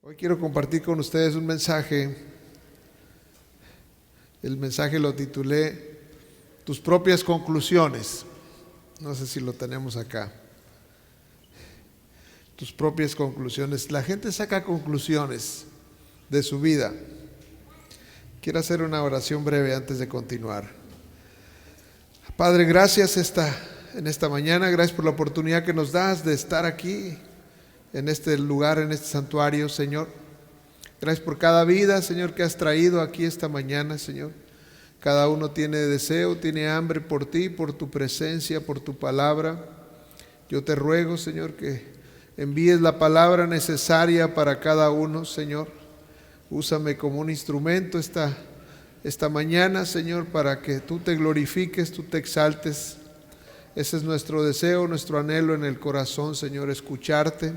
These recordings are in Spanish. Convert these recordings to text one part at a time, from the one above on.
Hoy quiero compartir con ustedes un mensaje. El mensaje lo titulé Tus propias conclusiones. No sé si lo tenemos acá. Tus propias conclusiones. La gente saca conclusiones de su vida. Quiero hacer una oración breve antes de continuar. Padre, gracias en esta mañana. Gracias por la oportunidad que nos das de estar aquí, en este lugar, en este santuario, Señor. Gracias por cada vida, Señor, que has traído aquí esta mañana, Señor. Cada uno tiene deseo, tiene hambre por ti, por tu presencia, por tu palabra. Yo te ruego, Señor, que envíes la palabra necesaria para cada uno, Señor. Úsame como un instrumento esta mañana, Señor, para que tú te glorifiques, tú te exaltes. Ese es nuestro deseo, nuestro anhelo en el corazón, Señor, escucharte.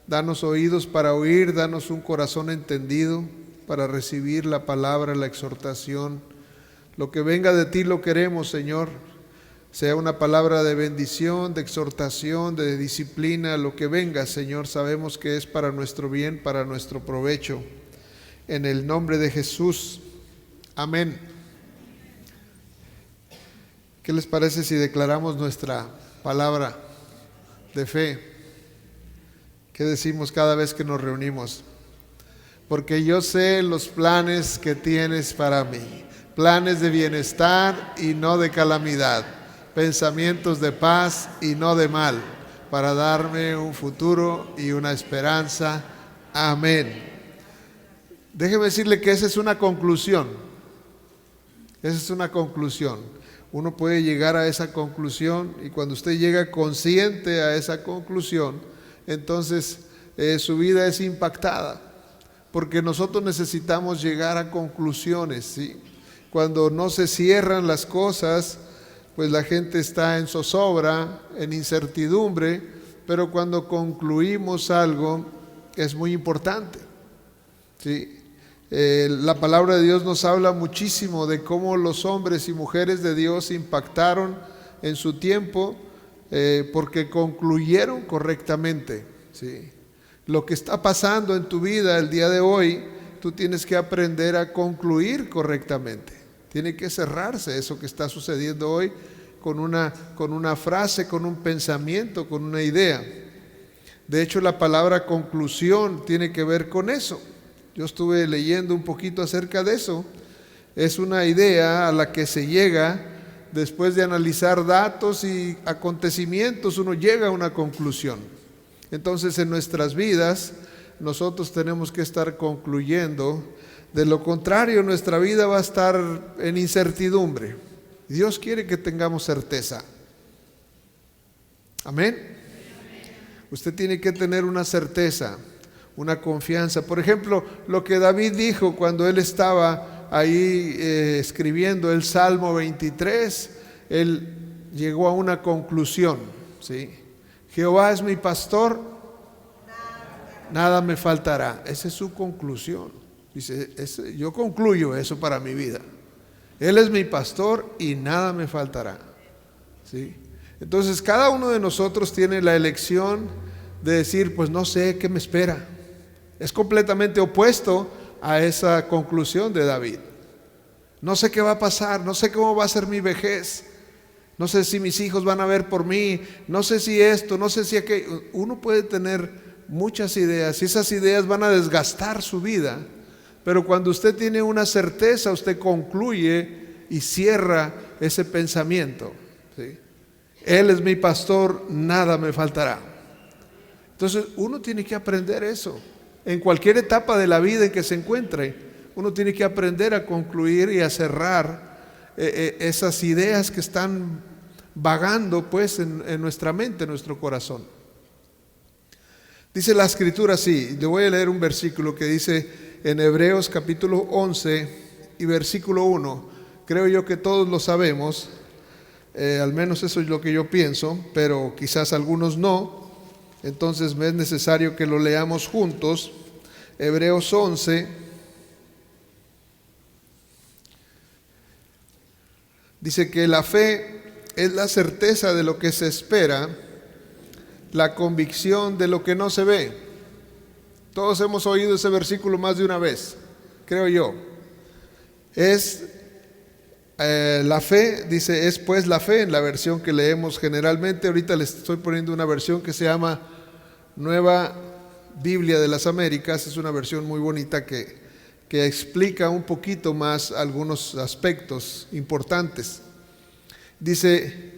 Danos oídos para oír, danos un corazón entendido para recibir la palabra, la exhortación. Lo que venga de ti lo queremos, Señor. Sea una palabra de bendición, de exhortación, de disciplina, lo que venga, Señor, sabemos que es para nuestro bien, para nuestro provecho. En el nombre de Jesús. Amén. ¿Qué les parece si declaramos nuestra palabra de fe? ¿Qué decimos cada vez que nos reunimos? Porque yo sé los planes que tienes para mí, planes de bienestar y no de calamidad, pensamientos de paz y no de mal, para darme un futuro y una esperanza. Amén. Déjeme decirle que esa es una conclusión. Esa es una conclusión. Uno puede llegar a esa conclusión y cuando usted llega consciente a esa conclusión, entonces su vida es impactada, porque nosotros necesitamos llegar a conclusiones, ¿sí? Cuando no se cierran las cosas, pues la gente está en zozobra, en incertidumbre, pero cuando concluimos algo es muy importante, ¿sí? La palabra de Dios nos habla muchísimo de cómo los hombres y mujeres de Dios impactaron en su tiempo porque concluyeron correctamente, ¿sí? Lo que está pasando en tu vida el día de hoy, tú tienes que aprender a concluir correctamente. Tiene que cerrarse eso que está sucediendo hoy con una frase, con un pensamiento, con una idea. De hecho, la palabra conclusión tiene que ver con eso. Yo estuve leyendo un poquito acerca de eso. Es una idea a la que se llega después de analizar datos y acontecimientos, uno llega a una conclusión. Entonces, en nuestras vidas, nosotros tenemos que estar concluyendo. De lo contrario, nuestra vida va a estar en incertidumbre. Dios quiere que tengamos certeza. Amén. Usted tiene que tener una certeza, una confianza. Por ejemplo, lo que David dijo cuando él estaba ahí escribiendo el Salmo 23, él llegó a una conclusión, ¿sí? Jehová es mi pastor, nada me faltará. Esa es su conclusión. Dice, yo concluyo eso para mi vida. Él es mi pastor y nada me faltará, ¿sí? Entonces cada uno de nosotros tiene la elección de decir, pues no sé qué me espera. Es completamente opuesto a esa conclusión de David. No sé qué va a pasar, no sé cómo va a ser mi vejez, no sé si mis hijos van a ver por mí, no sé si esto, no sé si aquello. Uno puede tener muchas ideas y esas ideas van a desgastar su vida, pero cuando usted tiene una certeza, usted concluye y cierra ese pensamiento, ¿sí? Él es mi pastor, nada me faltará. Entonces uno tiene que aprender eso. En cualquier etapa de la vida en que se encuentre, uno tiene que aprender a concluir y a cerrar esas ideas que están vagando pues en nuestra mente, en nuestro corazón. Dice la Escritura así, le voy a leer un versículo que dice en Hebreos capítulo 11 y versículo 1. Creo yo que todos lo sabemos, al menos eso es lo que yo pienso, pero quizás algunos no. Entonces me es necesario que lo leamos juntos. Hebreos 11 dice que la fe es la certeza de lo que se espera, la convicción de lo que no se ve. Todos hemos oído ese versículo más de una vez, creo yo. Es la fe, dice, es pues la fe en la versión que leemos generalmente. Ahorita les estoy poniendo una versión que se llama Nueva Biblia de las Américas. Es una versión muy bonita que explica un poquito más algunos aspectos importantes. Dice,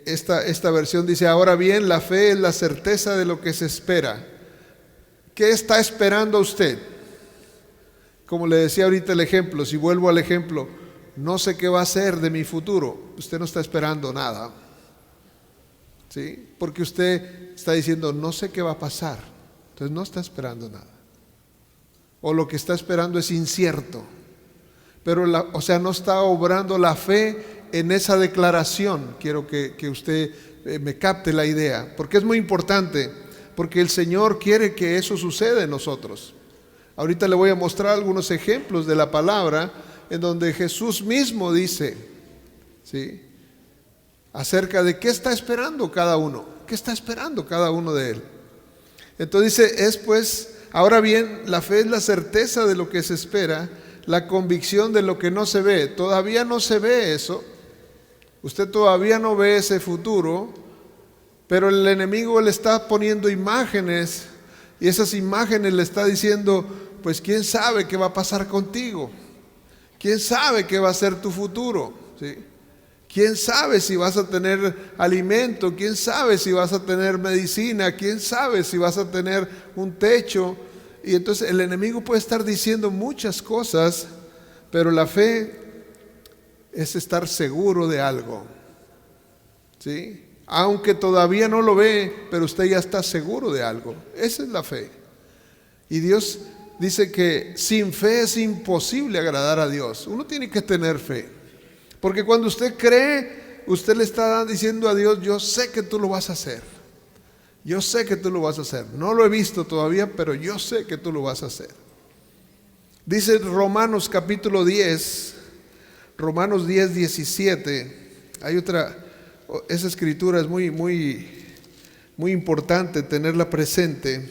esta versión dice: ahora bien, la fe es la certeza de lo que se espera. ¿Qué está esperando usted? Como le decía ahorita el ejemplo, si vuelvo al ejemplo, no sé qué va a ser de mi futuro. Usted no está esperando nada, ¿sí? Porque usted está diciendo, no sé qué va a pasar. Entonces no está esperando nada. O lo que está esperando es incierto. Pero o sea, no está obrando la fe en esa declaración. Quiero que usted me capte la idea, porque es muy importante, porque el Señor quiere que eso suceda en nosotros. Ahorita le voy a mostrar algunos ejemplos de la palabra en donde Jesús mismo dice, ¿sí?, acerca de qué está esperando cada uno, qué está esperando cada uno de él. Entonces dice, es pues, ahora bien, la fe es la certeza de lo que se espera, la convicción de lo que no se ve. Todavía no se ve eso, usted todavía no ve ese futuro, pero el enemigo le está poniendo imágenes, y esas imágenes le está diciendo, pues quién sabe qué va a pasar contigo, quién sabe qué va a ser tu futuro, ¿sí? Quién sabe si vas a tener alimento, quién sabe si vas a tener medicina, quién sabe si vas a tener un techo. Y entonces el enemigo puede estar diciendo muchas cosas, pero la fe es estar seguro de algo, ¿sí? Aunque todavía no lo ve, pero usted ya está seguro de algo. Esa es la fe. Y Dios dice que sin fe es imposible agradar a Dios. Uno tiene que tener fe, porque cuando usted cree, usted le está diciendo a Dios, yo sé que tú lo vas a hacer. Yo sé que tú lo vas a hacer. No lo he visto todavía, pero yo sé que tú lo vas a hacer. Dice Romanos capítulo 10, Romanos 10, 17. Hay otra, esa escritura es muy, muy, muy importante tenerla presente.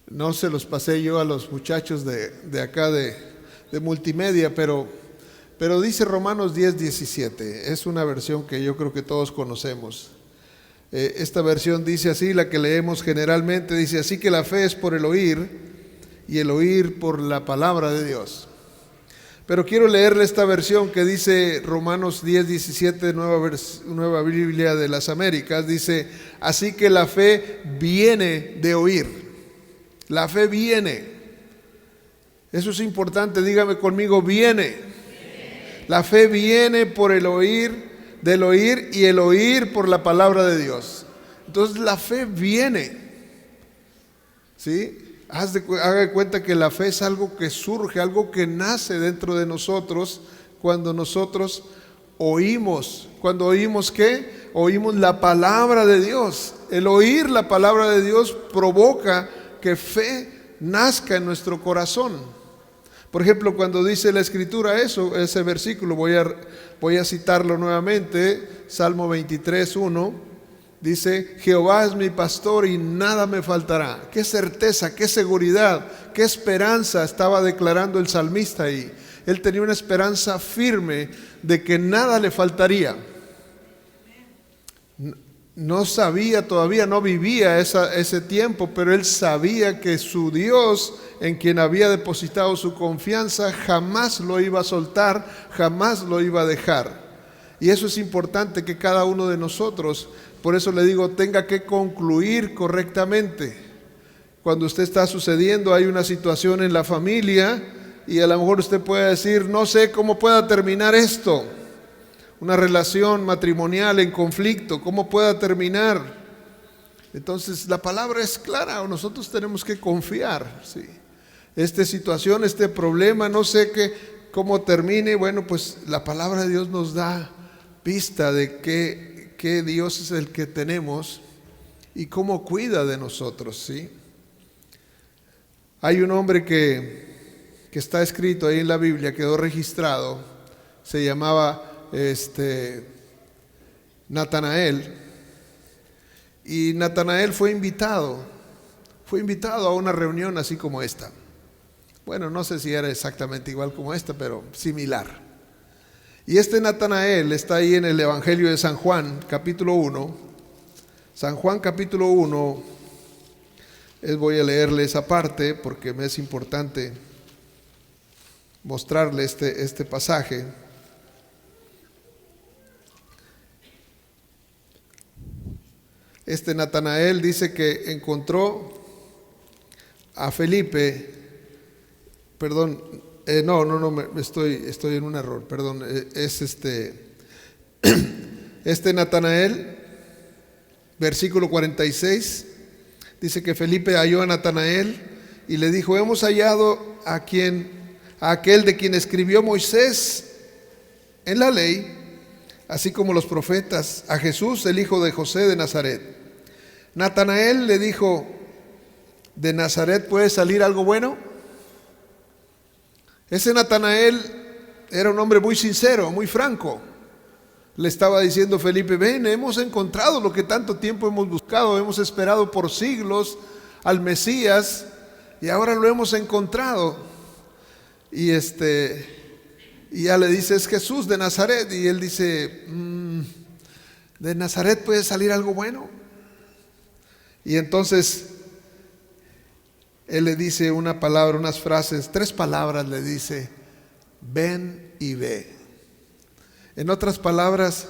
No se los pasé yo a los muchachos de acá de multimedia, pero dice Romanos 10, 17. Es una versión que yo creo que todos conocemos. Esta versión dice así, la que leemos generalmente, dice así que la fe es por el oír y el oír por la palabra de Dios. Pero quiero leerle esta versión que dice Romanos 10, 17, Nueva Biblia de las Américas. Dice, así que la fe viene de oír. La fe viene. Eso es importante, dígame conmigo, viene. La fe viene por el oír, del oír, y el oír por la palabra de Dios. Entonces la fe viene, ¿sí? Haga de cuenta que la fe es algo que surge, algo que nace dentro de nosotros cuando nosotros oímos. ¿Cuando oímos qué? Oímos la palabra de Dios. El oír la palabra de Dios provoca que fe nazca en nuestro corazón. Por ejemplo, cuando dice la Escritura eso, ese versículo, voy a citarlo nuevamente, Salmo 23, 1, dice, Jehová es mi pastor y nada me faltará. Qué certeza, qué seguridad, qué esperanza estaba declarando el salmista ahí. Él tenía una esperanza firme de que nada le faltaría. No sabía todavía, no vivía ese tiempo, pero él sabía que su Dios, en quien había depositado su confianza, jamás lo iba a soltar, jamás lo iba a dejar. Y eso es importante que cada uno de nosotros, por eso le digo, tenga que concluir correctamente. Cuando usted está sucediendo, hay una situación en la familia y a lo mejor usted puede decir, no sé cómo pueda terminar esto. Una relación matrimonial en conflicto, ¿cómo pueda terminar? Entonces la palabra es clara, nosotros tenemos que confiar, ¿sí? Esta situación, este problema, no sé cómo termine. Bueno, pues la palabra de Dios nos da pista de qué Dios es el que tenemos y cómo cuida de nosotros, ¿sí? Hay un hombre que está escrito ahí en la Biblia, quedó registrado, se llamaba Natanael, Y Natanael fue invitado a una reunión así como esta. Bueno, no sé si era exactamente igual como esta, pero similar. Y este Natanael está ahí en el Evangelio de San Juan, capítulo 1. San Juan, capítulo 1, voy a leerle esa parte porque me es importante mostrarle este pasaje. Este Natanael dice que encontró a Felipe, perdón, estoy en un error, perdón, es este Natanael, versículo 46, dice que Felipe halló a Natanael y le dijo: hemos hallado a aquel de quien escribió Moisés en la ley, así como los profetas, a Jesús, el hijo de José de Nazaret. Natanael le dijo: ¿de Nazaret puede salir algo bueno? Ese Natanael era un hombre muy sincero, muy franco. Le estaba diciendo Felipe: ven, hemos encontrado lo que tanto tiempo hemos buscado, hemos esperado por siglos al Mesías y ahora lo hemos encontrado. Y ya le dice: es Jesús de Nazaret. Y él dice: ¿de Nazaret puede salir algo bueno? Y entonces él le dice una palabra, unas frases, 3 palabras le dice: ven y ve. En otras palabras,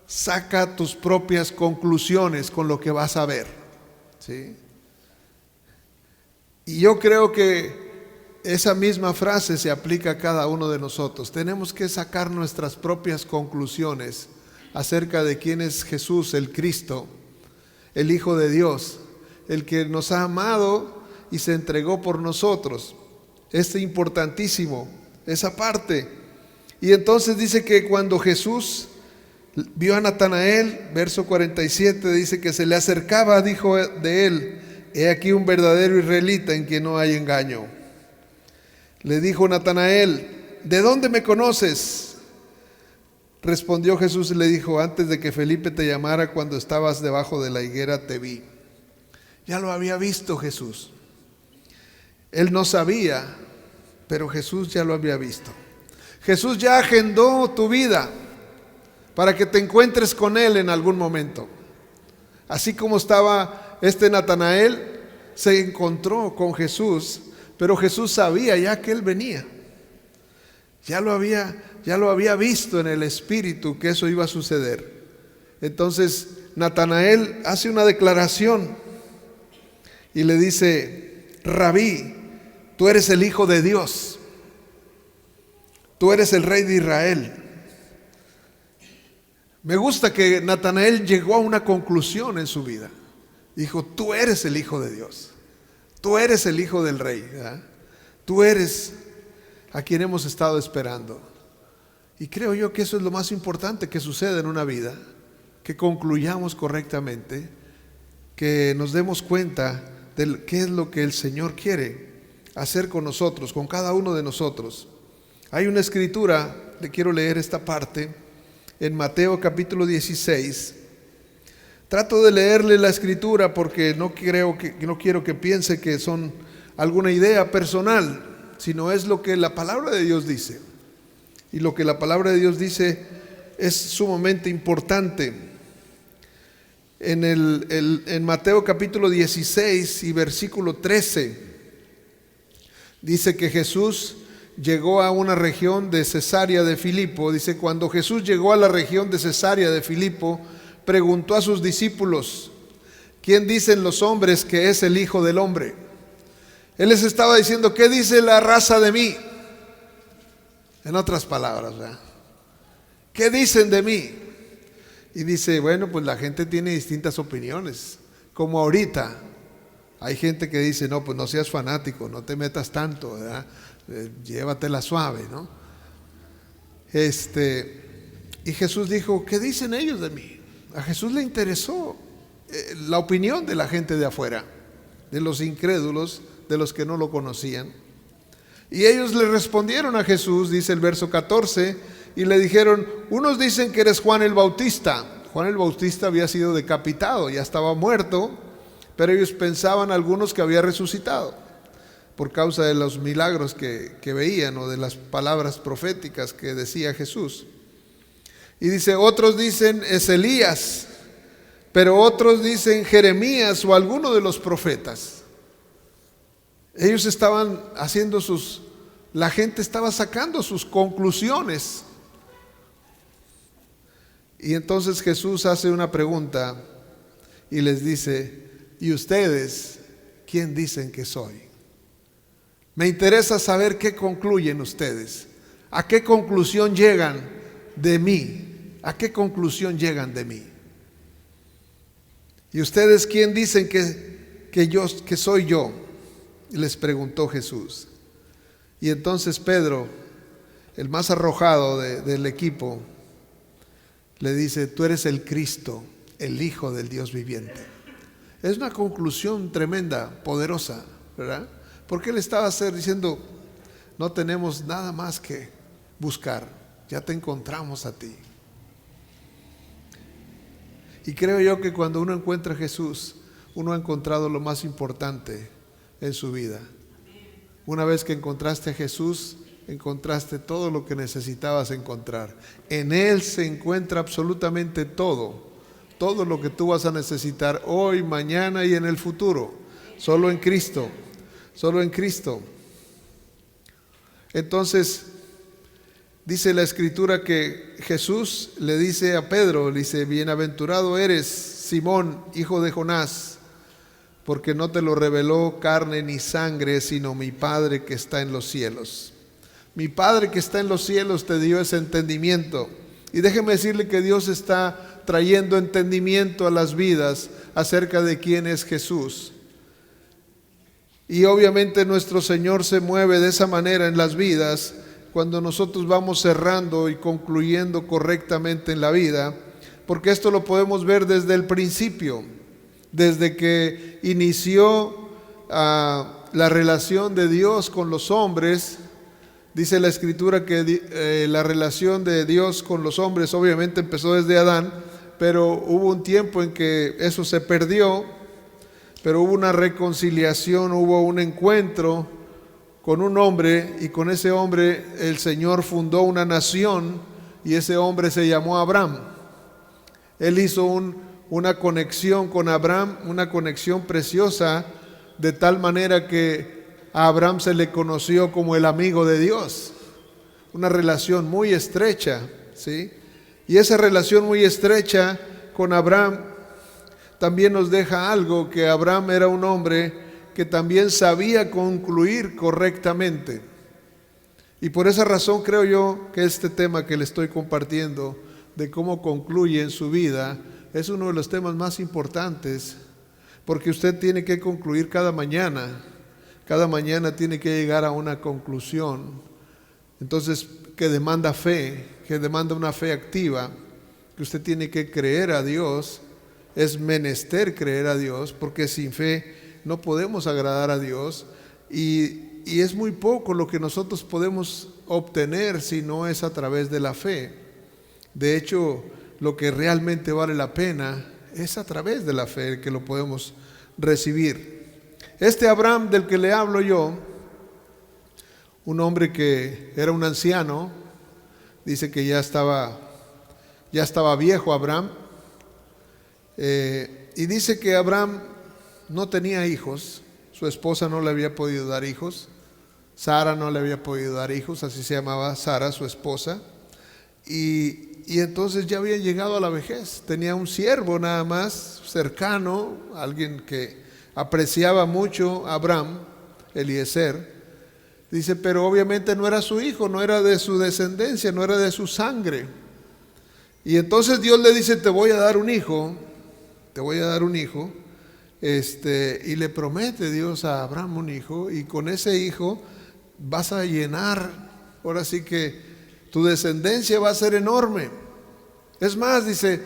saca tus propias conclusiones con lo que vas a ver, ¿sí? Y yo creo que esa misma frase se aplica a cada uno de nosotros. Tenemos que sacar nuestras propias conclusiones acerca de quién es Jesús, el Cristo, el Hijo de Dios, el que nos ha amado y se entregó por nosotros. Es importantísimo esa parte. Y entonces dice que cuando Jesús vio a Natanael, verso 47, dice que se le acercaba, dijo de él: he aquí un verdadero israelita en quien no hay engaño. Le dijo Natanael: ¿de dónde me conoces? Respondió Jesús y le dijo: antes de que Felipe te llamara, cuando estabas debajo de la higuera, te vi. Ya lo había visto Jesús. Él no sabía, pero Jesús ya lo había visto. Jesús ya agendó tu vida para que te encuentres con Él en algún momento. Así como estaba este Natanael, se encontró con Jesús, pero Jesús sabía ya que Él venía. Ya lo había visto en el Espíritu que eso iba a suceder. Entonces Natanael hace una declaración y le dice: Rabí, tú eres el Hijo de Dios, tú eres el Rey de Israel. Me gusta que Natanael llegó a una conclusión en su vida. Dijo: tú eres el Hijo de Dios, tú eres el Hijo del Rey, ¿verdad? Tú eres a quien hemos estado esperando. Y creo yo que eso es lo más importante que sucede en una vida, que concluyamos correctamente, que nos demos cuenta de qué es lo que el Señor quiere hacer con nosotros, con cada uno de nosotros. Hay una escritura, le quiero leer esta parte, en Mateo capítulo 16. Trato de leerle la escritura porque no quiero que piense que son alguna idea personal, sino es lo que la palabra de Dios dice. Y lo que la palabra de Dios dice es sumamente importante. En Mateo capítulo 16 y versículo 13, dice que Jesús llegó a una región de Cesarea de Filipo. Dice: cuando Jesús llegó a la región de Cesarea de Filipo, preguntó a sus discípulos: ¿quién dicen los hombres que es el Hijo del Hombre? Él les estaba diciendo: ¿qué dice la raza de mí? En otras palabras, ¿verdad? ¿Qué dicen de mí? Y dice: bueno, pues la gente tiene distintas opiniones. Como ahorita hay gente que dice: no, pues no seas fanático, no te metas tanto, ¿verdad? Llévatela suave, ¿no? Y Jesús dijo: ¿qué dicen ellos de mí? A Jesús le interesó la opinión de la gente de afuera, de los incrédulos, de los que no lo conocían. Y ellos le respondieron a Jesús, dice el verso 14, y le dijeron: unos dicen que eres Juan el Bautista, Juan el Bautista había sido decapitado, ya estaba muerto, pero ellos pensaban algunos que había resucitado por causa de los milagros que veían o de las palabras proféticas que decía Jesús. Y dice, otros dicen es Elías, pero otros dicen Jeremías o alguno de los profetas. Ellos estaban haciendo la gente estaba sacando sus conclusiones. Y entonces Jesús hace una pregunta y les dice, ¿y ustedes quién dicen que soy? Me interesa saber qué concluyen ustedes. ¿A qué conclusión llegan de mí? ¿A qué conclusión llegan de mí? ¿Y ustedes quién dicen que soy yo? Les preguntó Jesús. Y entonces Pedro, el más arrojado del equipo, le dice, tú eres el Cristo, el Hijo del Dios viviente. Es una conclusión tremenda, poderosa, ¿verdad? Porque él estaba diciendo, no tenemos nada más que buscar, ya te encontramos a ti. Y creo yo que cuando uno encuentra a Jesús, uno ha encontrado lo más importante en su vida. Una vez que encontraste a Jesús, encontraste todo lo que necesitabas encontrar. En Él se encuentra absolutamente todo lo que tú vas a necesitar hoy, mañana y en el futuro. Solo en Cristo, solo en Cristo. Entonces, dice la Escritura que Jesús le dice a Pedro, le dice, bienaventurado eres, Simón, hijo de Jonás, porque no te lo reveló carne ni sangre, sino mi Padre que está en los cielos. Mi Padre que está en los cielos te dio ese entendimiento. Y déjeme decirle que Dios está trayendo entendimiento a las vidas acerca de quién es Jesús. Y obviamente nuestro Señor se mueve de esa manera en las vidas cuando nosotros vamos cerrando y concluyendo correctamente en la vida, porque esto lo podemos ver desde el principio, desde que inició la relación de Dios con los hombres. Dice la Escritura que la relación de Dios con los hombres obviamente empezó desde Adán, pero hubo un tiempo en que eso se perdió, pero hubo una reconciliación, hubo un encuentro con un hombre, y con ese hombre el Señor fundó una nación, y ese hombre se llamó Abraham. Él hizo una conexión con Abraham, una conexión preciosa, de tal manera que a Abraham se le conoció como el amigo de Dios. Una relación muy estrecha, ¿sí? Y esa relación muy estrecha con Abraham también nos deja algo, que Abraham era un hombre que también sabía concluir correctamente. Y por esa razón creo yo que este tema que le estoy compartiendo, de cómo concluye en su vida, es uno de los temas más importantes, porque usted tiene que concluir cada mañana tiene que llegar a una conclusión. Entonces, que demanda fe, que demanda una fe activa, que usted tiene que creer a Dios. Es menester creer a Dios, porque sin fe no podemos agradar a Dios, y es muy poco lo que nosotros podemos obtener si no es a través de la fe. De hecho, lo que realmente vale la pena es a través de la fe que lo podemos recibir. Este Abraham del que le hablo yo, un hombre que era un anciano, dice que ya estaba viejo Abraham, y dice que Abraham no tenía hijos, su esposa no le había podido dar hijos, Sara no le había podido dar hijos, así se llamaba Sara, su esposa, y entonces ya había llegado a la vejez. Tenía un siervo nada más cercano, alguien que apreciaba mucho a Abraham, Eliezer. Dice, pero obviamente no era su hijo, no era de su descendencia, no era de su sangre. Y entonces Dios le dice, te voy a dar un hijo, y le promete Dios a Abraham un hijo, y con ese hijo vas a llenar, ahora sí que tu descendencia va a ser enorme. Es más, dice,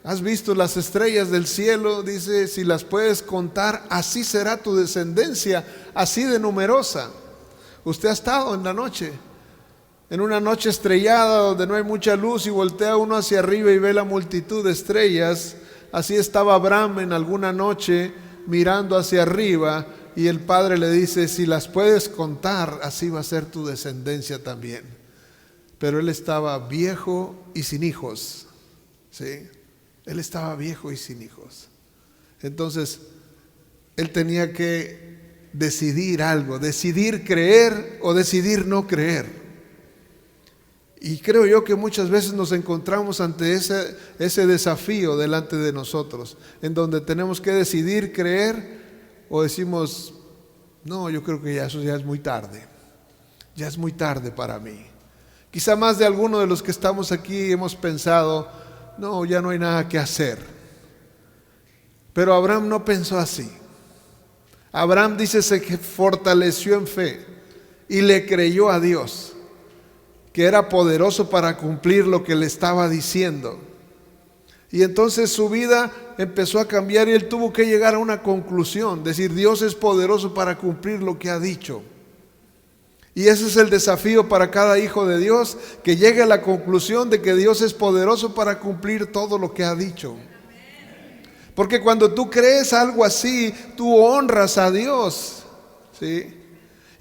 ¿has visto las estrellas del cielo? Dice, si las puedes contar, así será tu descendencia, así de numerosa. Usted ha estado en la noche en una noche estrellada donde no hay mucha luz y voltea uno hacia arriba y ve la multitud de estrellas, así estaba Abraham en alguna noche mirando hacia arriba y el Padre le dice, si las puedes contar, así va a ser tu descendencia también. Pero él estaba viejo y sin hijos, ¿sí? Él estaba viejo y sin hijos. Entonces, él tenía que decidir algo, decidir creer o decidir no creer. Y creo yo que muchas veces nos encontramos ante ese desafío delante de nosotros, en donde tenemos que decidir creer o decimos, no, yo creo que eso ya es muy tarde, ya es muy tarde para mí. Quizá más de alguno de los que estamos aquí hemos pensado, no, ya no hay nada que hacer. Pero Abraham no pensó así. Abraham dice que fortaleció en fe y le creyó a Dios, que era poderoso para cumplir lo que le estaba diciendo. Y entonces su vida empezó a cambiar y él tuvo que llegar a una conclusión, decir, Dios es poderoso para cumplir lo que ha dicho. Y ese es el desafío para cada hijo de Dios, que llegue a la conclusión de que Dios es poderoso para cumplir todo lo que ha dicho. Porque cuando tú crees algo así, tú honras a Dios, ¿sí?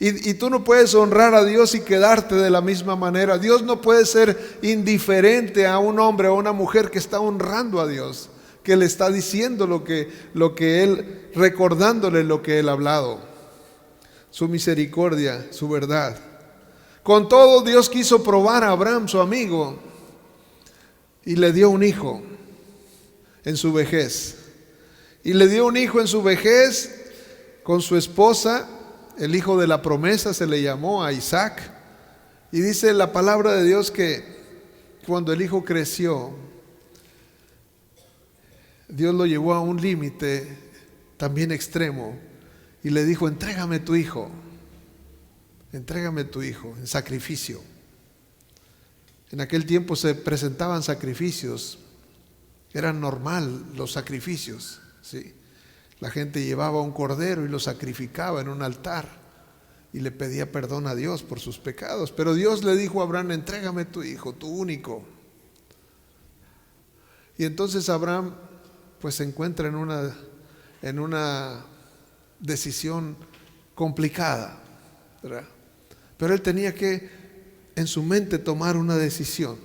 Y tú no puedes honrar a Dios y quedarte de la misma manera. Dios no puede ser indiferente a un hombre o a una mujer que está honrando a Dios, que le está diciendo lo que Él, recordándole lo que Él ha hablado, su misericordia, su verdad. Con todo, Dios quiso probar a Abraham, su amigo, y le dio un hijo en su vejez. Y le dio un hijo en su vejez con su esposa. El hijo de la promesa se le llamó a Isaac. Y dice la palabra de Dios que cuando el hijo creció, Dios lo llevó a un límite también extremo y le dijo, entrégame tu hijo en sacrificio. En aquel tiempo se presentaban sacrificios, eran normal los sacrificios, ¿sí? La gente llevaba un cordero y lo sacrificaba en un altar y le pedía perdón a Dios por sus pecados. Pero Dios le dijo a Abraham, entrégame tu hijo, tu único. Y entonces Abraham pues se encuentra en una decisión complicada, ¿verdad? Pero él tenía que en su mente tomar una decisión.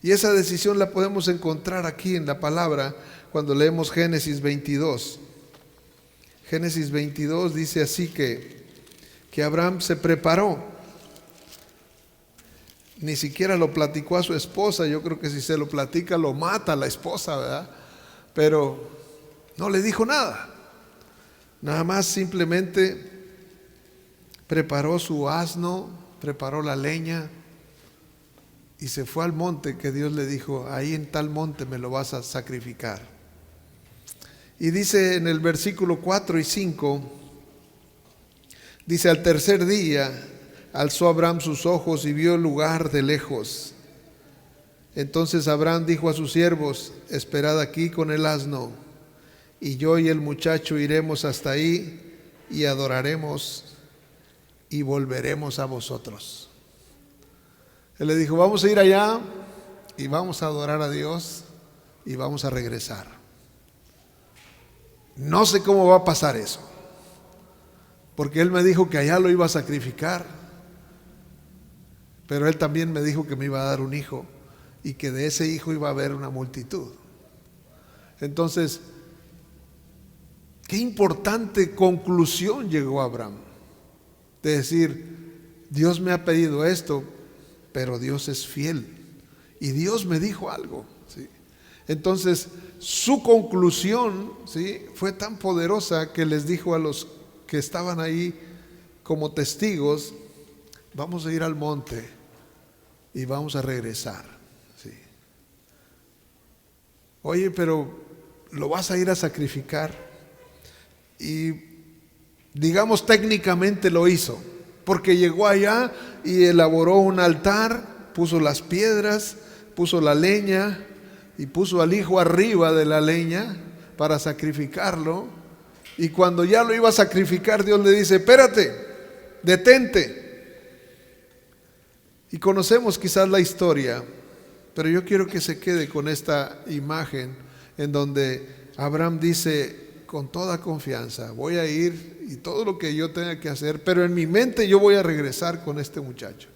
Y esa decisión la podemos encontrar aquí en la palabra cuando leemos Génesis 22. Génesis 22 dice así que Abraham se preparó. Ni siquiera lo platicó a su esposa. Yo creo que si se lo platica lo mata a la esposa, ¿verdad? Pero no le dijo nada. Nada más simplemente preparó su asno, preparó la leña y se fue al monte que Dios le dijo, ahí en tal monte me lo vas a sacrificar. Y dice en el versículo 4 y 5, dice, al tercer día alzó Abraham sus ojos y vio el lugar de lejos. Entonces Abraham dijo a sus siervos, esperad aquí con el asno, y yo y el muchacho iremos hasta ahí y adoraremos y volveremos a vosotros. Él le dijo, vamos a ir allá y vamos a adorar a Dios y vamos a regresar. No sé cómo va a pasar eso, porque él me dijo que allá lo iba a sacrificar, pero él también me dijo que me iba a dar un hijo y que de ese hijo iba a haber una multitud. Entonces, qué importante conclusión llegó Abraham, de decir, Dios me ha pedido esto, pero Dios es fiel y Dios me dijo algo, ¿sí? Entonces su conclusión, ¿sí?, fue tan poderosa que les dijo a los que estaban ahí como testigos, vamos a ir al monte y vamos a regresar, ¿sí? Oye, pero lo vas a ir a sacrificar. Y digamos técnicamente lo hizo, porque llegó allá y elaboró un altar, puso las piedras, puso la leña y puso al hijo arriba de la leña para sacrificarlo. Y cuando ya lo iba a sacrificar, Dios le dice, espérate, detente. Y conocemos quizás la historia, pero yo quiero que se quede con esta imagen en donde Abraham dice con toda confianza, voy a ir y todo lo que yo tenga que hacer, pero en mi mente yo voy a regresar con este muchacho.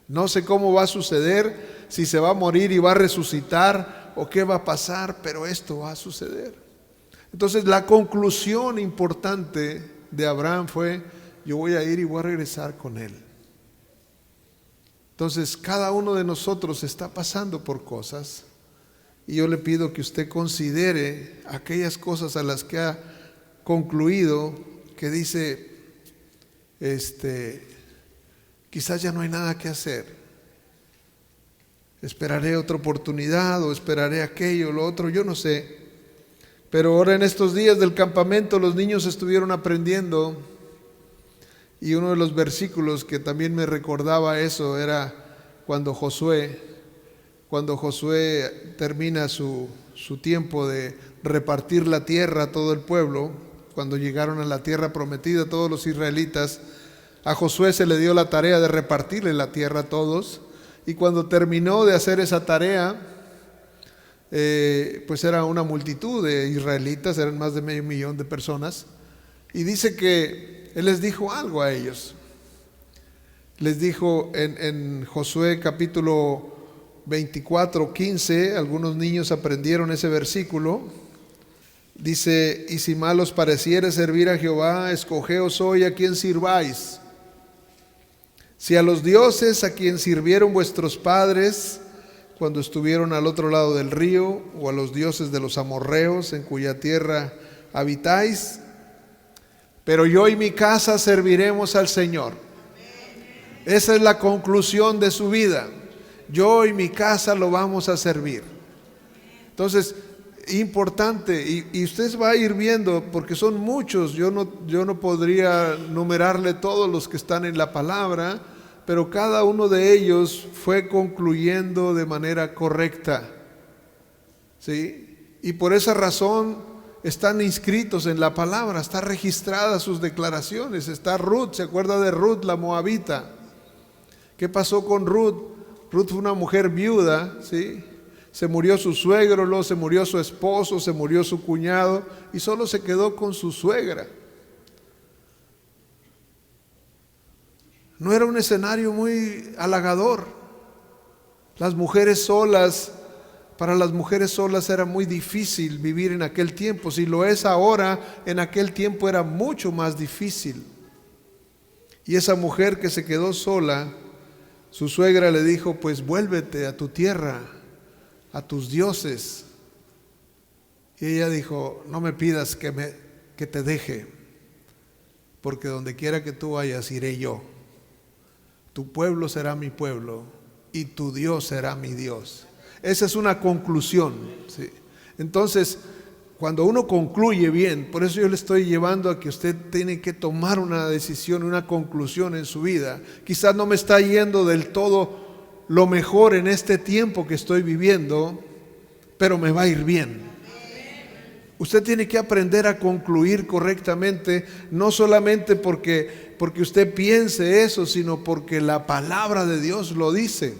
No sé cómo va a suceder, si se va a morir y va a resucitar o qué va a pasar, pero esto va a suceder. Entonces la conclusión importante de Abraham fue, yo voy a ir y voy a regresar con él. Entonces cada uno de nosotros está pasando por cosas y yo le pido que usted considere aquellas cosas a las que ha concluido, que dice, quizás ya no hay nada que hacer. Esperaré otra oportunidad o esperaré aquello, lo otro, yo no sé. Pero ahora en estos días del campamento los niños estuvieron aprendiendo y uno de los versículos que también me recordaba eso era cuando Josué termina su tiempo de repartir la tierra a todo el pueblo, cuando llegaron a la tierra prometida todos los israelitas, a Josué se le dio la tarea de repartirle la tierra a todos, y cuando terminó de hacer esa tarea, pues era una multitud de israelitas, eran más de 500,000 de personas, y dice que él les dijo algo a ellos. Les dijo en Josué capítulo 24:15, algunos niños aprendieron ese versículo. Dice, y si mal os pareciere servir a Jehová, escogeos hoy a quien sirváis. Si a los dioses a quien sirvieron vuestros padres cuando estuvieron al otro lado del río, o a los dioses de los amorreos en cuya tierra habitáis, pero yo y mi casa serviremos al Señor. Esa es la conclusión de su vida. Yo y mi casa lo vamos a servir. Entonces, importante, y usted va a ir viendo, porque son muchos, yo no podría numerarle todos los que están en la palabra, pero cada uno de ellos fue concluyendo de manera correcta, ¿sí? Y por esa razón están inscritos en la palabra, están registradas sus declaraciones. Está Ruth, ¿se acuerda de Ruth, la moabita? ¿Qué pasó con Ruth? Ruth fue una mujer viuda, ¿sí? Se murió su suegro, luego se murió su esposo, se murió su cuñado y solo se quedó con su suegra. No era un escenario muy halagador. Las mujeres solas, para las mujeres solas era muy difícil vivir en aquel tiempo. Si lo es ahora, en aquel tiempo era mucho más difícil. Y esa mujer que se quedó sola, su suegra le dijo, pues vuélvete a tu tierra, a tus dioses. Y ella dijo, no me pidas que te deje, porque donde quiera que tú vayas iré yo. Tu pueblo será mi pueblo y tu Dios será mi Dios. Esa es una conclusión, ¿sí? Entonces, cuando uno concluye bien, por eso yo le estoy llevando a que usted tiene que tomar una decisión, una conclusión en su vida. Quizás no me está yendo del todo lo mejor en este tiempo que estoy viviendo, pero me va a ir bien. Usted tiene que aprender a concluir correctamente, no solamente porque usted piense eso, sino porque la palabra de Dios lo dice.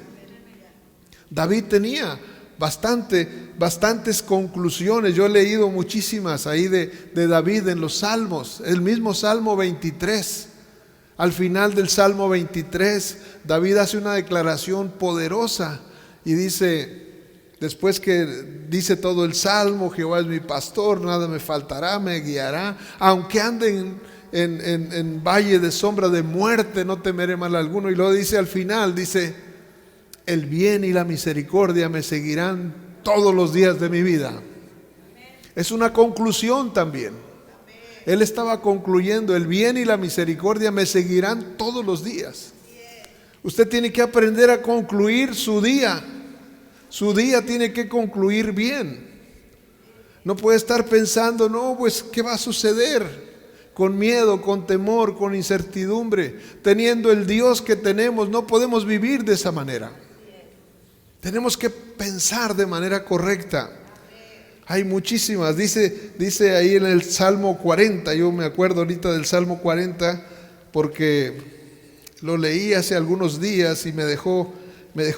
David tenía bastantes conclusiones. Yo he leído muchísimas ahí de David en los Salmos. El mismo Salmo 23. Al final del Salmo 23, David hace una declaración poderosa y dice, después que dice todo el Salmo, Jehová es mi pastor, nada me faltará, me guiará. Aunque ande en valle de sombra de muerte, no temeré mal alguno. Y luego dice al final, dice, el bien y la misericordia me seguirán todos los días de mi vida. Es una conclusión también. Él estaba concluyendo, el bien y la misericordia me seguirán todos los días. Usted tiene que aprender a concluir su día. Su día tiene que concluir bien. No puede estar pensando, no, pues, ¿qué va a suceder? Con miedo, con temor, con incertidumbre. Teniendo el Dios que tenemos, no podemos vivir de esa manera. Tenemos que pensar de manera correcta. Hay muchísimas, dice ahí en el Salmo 40, yo me acuerdo ahorita del Salmo 40 porque Lo leí hace algunos días y me dejó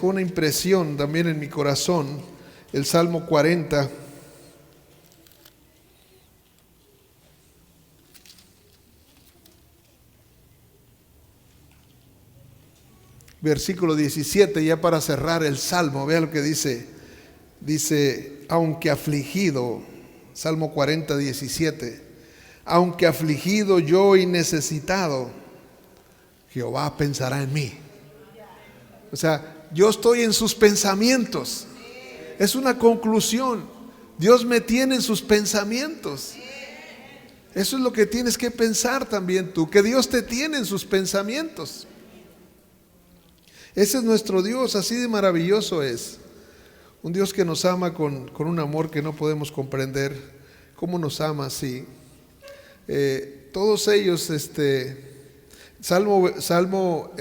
una impresión también en mi corazón. El Salmo 40. Versículo 17, ya para cerrar el Salmo, vea lo que dice. Dice, aunque afligido, Salmo 40, 17, aunque afligido yo y necesitado, Jehová pensará en mí. O sea, yo estoy en sus pensamientos. Es una conclusión. Dios me tiene en sus pensamientos. Eso es lo que tienes que pensar también tú, que Dios te tiene en sus pensamientos. Ese es nuestro Dios, así de maravilloso es. Un Dios que nos ama con un amor que no podemos comprender. ¿Cómo nos ama así? Todos ellos, el Salmo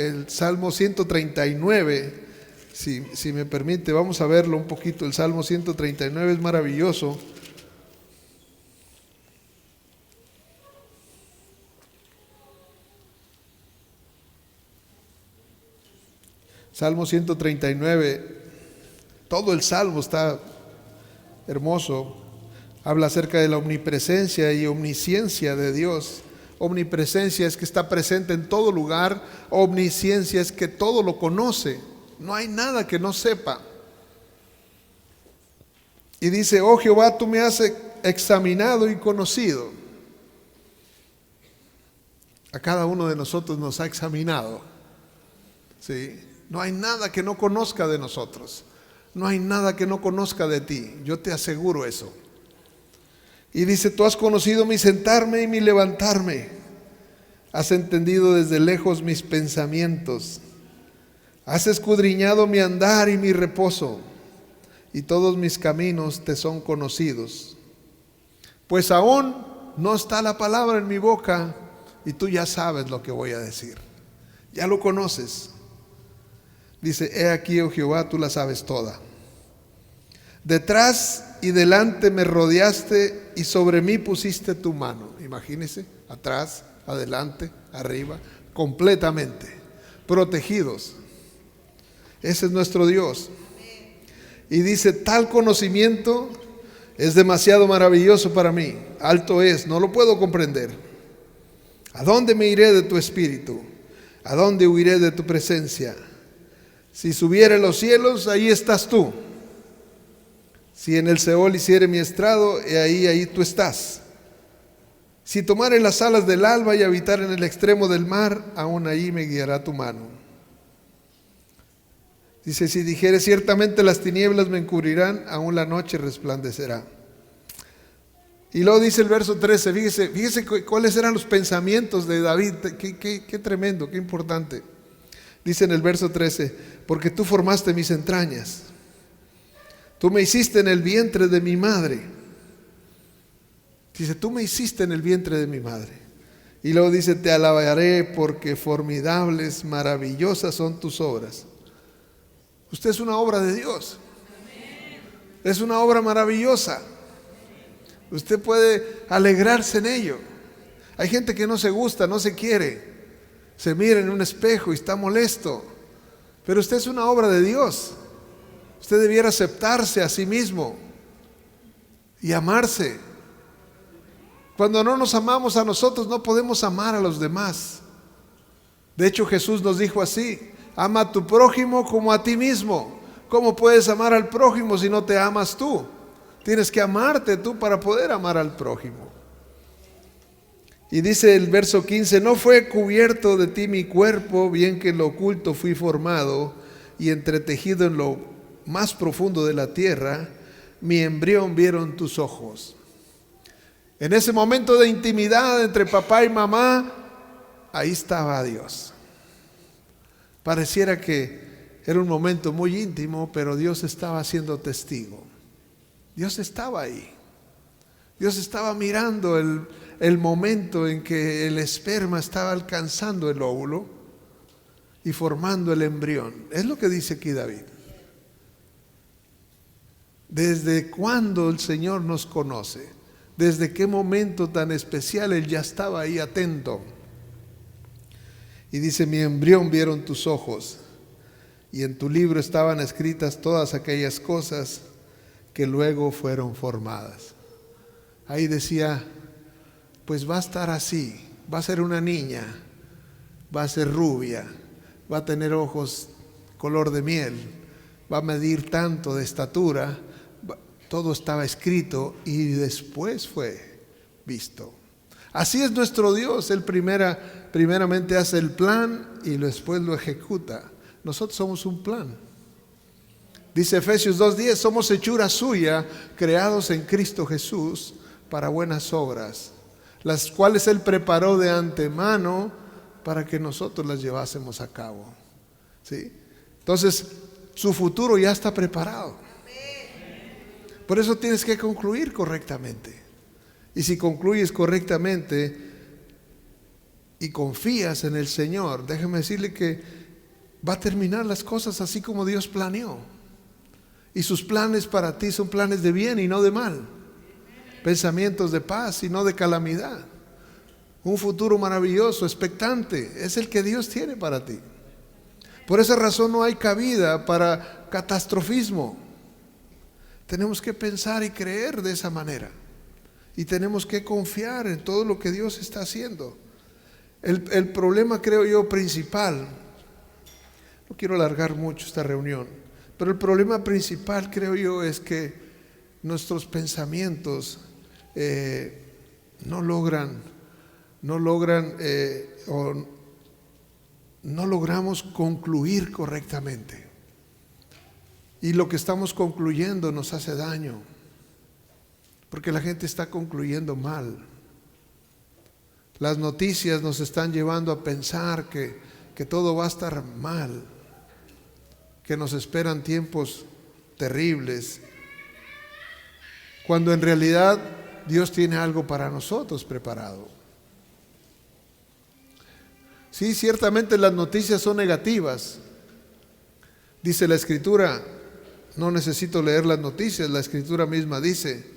139, si me permite, vamos a verlo un poquito. El Salmo 139 es maravilloso. Salmo 139, todo el Salmo está hermoso. Habla acerca de la omnipresencia y omnisciencia de Dios. Omnipresencia es que está presente en todo lugar. Omnisciencia es que todo lo conoce. No hay nada que no sepa. Y dice, oh Jehová, tú me has examinado y conocido. A cada uno de nosotros nos ha examinado. ¿Sí? No hay nada que no conozca de nosotros. No hay nada que no conozca de ti. Yo te aseguro eso. Y dice, tú has conocido mi sentarme y mi levantarme. Has entendido desde lejos mis pensamientos. Has escudriñado mi andar y mi reposo. Y todos mis caminos te son conocidos. Pues aún no está la palabra en mi boca y tú ya sabes lo que voy a decir. Ya lo conoces. Dice, he aquí, oh Jehová, tú la sabes toda. Detrás y delante me rodeaste y sobre mí pusiste tu mano. Imagínese, atrás, adelante, arriba, completamente protegidos. Ese es nuestro Dios. Y dice, tal conocimiento es demasiado maravilloso para mí. Alto es, no lo puedo comprender. ¿A dónde me iré de tu espíritu? ¿A dónde huiré de tu presencia? Si subiere a los cielos, ahí estás tú. Si en el Seol hiciere mi estrado, ahí tú estás. Si tomare las alas del alba y habitar en el extremo del mar, aún ahí me guiará tu mano. Dice, si dijere ciertamente las tinieblas me encubrirán, aún la noche resplandecerá. Y luego dice el verso 13, fíjese cuáles eran los pensamientos de David, qué tremendo, qué importante. Dice en el verso 13, porque tú formaste mis entrañas, tú me hiciste en el vientre de mi madre. Dice, tú me hiciste en el vientre de mi madre. Y luego dice, te alabaré porque formidables, maravillosas son tus obras. Usted es una obra de Dios. Es una obra maravillosa. Usted puede alegrarse en ello. Hay gente que no se gusta, no se quiere. Se mira en un espejo y está molesto. Pero usted es una obra de Dios. Usted debiera aceptarse a sí mismo y amarse. Cuando no nos amamos a nosotros, no podemos amar a los demás. De hecho, Jesús nos dijo así: ama a tu prójimo como a ti mismo. ¿Cómo puedes amar al prójimo si no te amas tú? Tienes que amarte tú para poder amar al prójimo. Y dice el verso 15, no fue cubierto de ti mi cuerpo, bien que en lo oculto fui formado y entretejido en lo más profundo de la tierra, mi embrión vieron tus ojos. En ese momento de intimidad entre papá y mamá, ahí estaba Dios. Pareciera que era un momento muy íntimo, pero Dios estaba siendo testigo. Dios estaba ahí. Dios estaba mirando el momento en que el esperma estaba alcanzando el óvulo y formando el embrión. Es lo que dice aquí David. ¿Desde cuándo el Señor nos conoce? ¿Desde qué momento tan especial Él ya estaba ahí atento? Y dice, mi embrión vieron tus ojos, y en tu libro estaban escritas todas aquellas cosas que luego fueron formadas. Ahí decía, pues va a estar así, va a ser una niña, va a ser rubia, va a tener ojos color de miel, va a medir tanto de estatura. Todo estaba escrito y después fue visto. Así es nuestro Dios. Él primeramente hace el plan y después lo ejecuta. Nosotros somos un plan. Dice Efesios 2:10, somos hechura suya, creados en Cristo Jesús para buenas obras, las cuales Él preparó de antemano para que nosotros las llevásemos a cabo. ¿Sí? Entonces, su futuro ya está preparado. Por eso tienes que concluir correctamente. Y si concluyes correctamente y confías en el Señor, déjeme decirle que va a terminar las cosas así como Dios planeó. Y sus planes para ti son planes de bien y no de mal. Pensamientos de paz y no de calamidad. Un futuro maravilloso, expectante, es el que Dios tiene para ti. Por esa razón no hay cabida para catastrofismo. Tenemos que pensar y creer de esa manera. Y tenemos que confiar en todo lo que Dios está haciendo. El problema, creo yo, principal, no quiero alargar mucho esta reunión, pero el problema principal, creo yo, es que nuestros pensamientos no logramos concluir correctamente. Y lo que estamos concluyendo nos hace daño, porque la gente está concluyendo mal. Las noticias nos están llevando a pensar que todo va a estar mal, que nos esperan tiempos terribles, cuando en realidad Dios tiene algo para nosotros preparado. Sí, ciertamente las noticias son negativas. Dice la Escritura, no necesito leer las noticias, la Escritura misma dice,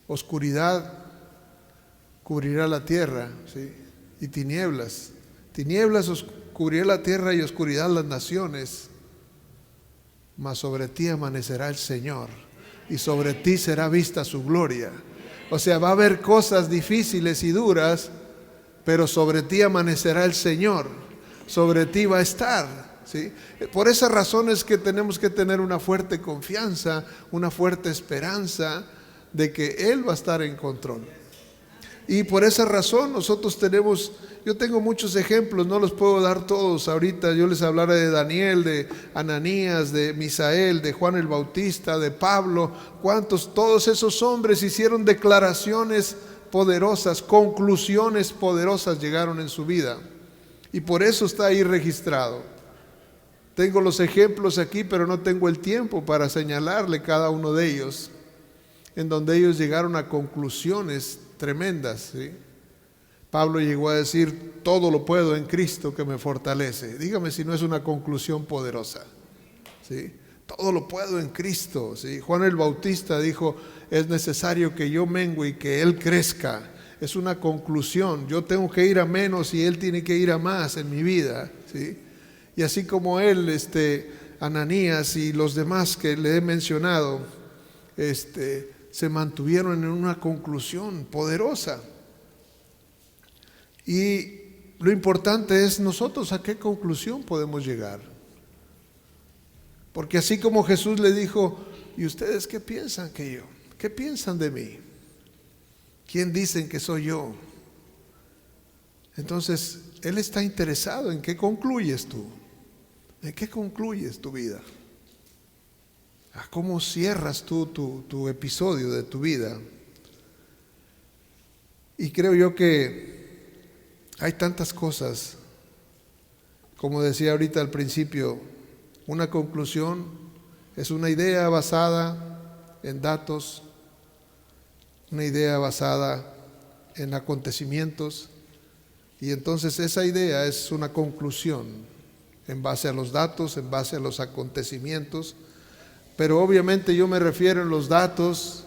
oscuridad cubrirá la tierra, ¿sí? Y tinieblas cubrirá la tierra y oscuridad las naciones, mas sobre ti amanecerá el Señor y sobre ti será vista su gloria. O sea, va a haber cosas difíciles y duras, pero sobre ti amanecerá el Señor, sobre ti va a estar, ¿sí? Por esa razón es que tenemos que tener una fuerte confianza, una fuerte esperanza de que Él va a estar en control. Y por esa razón nosotros yo tengo muchos ejemplos, no los puedo dar todos ahorita. Yo les hablaré de Daniel, de Ananías, de Misael, de Juan el Bautista, de Pablo. Todos esos hombres hicieron declaraciones poderosas, conclusiones poderosas llegaron en su vida. Y por eso está ahí registrado. Tengo los ejemplos aquí, pero no tengo el tiempo para señalarle cada uno de ellos, en donde ellos llegaron a conclusiones tremendas, ¿sí? Pablo llegó a decir, todo lo puedo en Cristo que me fortalece. Dígame si no es una conclusión poderosa, ¿sí? Todo lo puedo en Cristo, ¿sí? Juan el Bautista dijo, es necesario que yo mengue y que Él crezca. Es una conclusión, yo tengo que ir a menos y Él tiene que ir a más en mi vida, ¿sí? Y así como él, Ananías y los demás que le he mencionado, se mantuvieron en una conclusión poderosa. Y lo importante es nosotros a qué conclusión podemos llegar. Porque así como Jesús le dijo, ¿y ustedes qué piensan que yo? ¿Qué piensan de mí? ¿Quién dicen que soy yo? Entonces, Él está interesado en qué concluyes tú. ¿En qué concluyes tu vida? ¿A cómo cierras tú tu episodio de tu vida? Y creo yo que hay tantas cosas, como decía ahorita al principio, una conclusión es una idea basada en datos, una idea basada en acontecimientos, y entonces esa idea es una conclusión en base a los datos, en base a los acontecimientos. Pero obviamente yo me refiero en los datos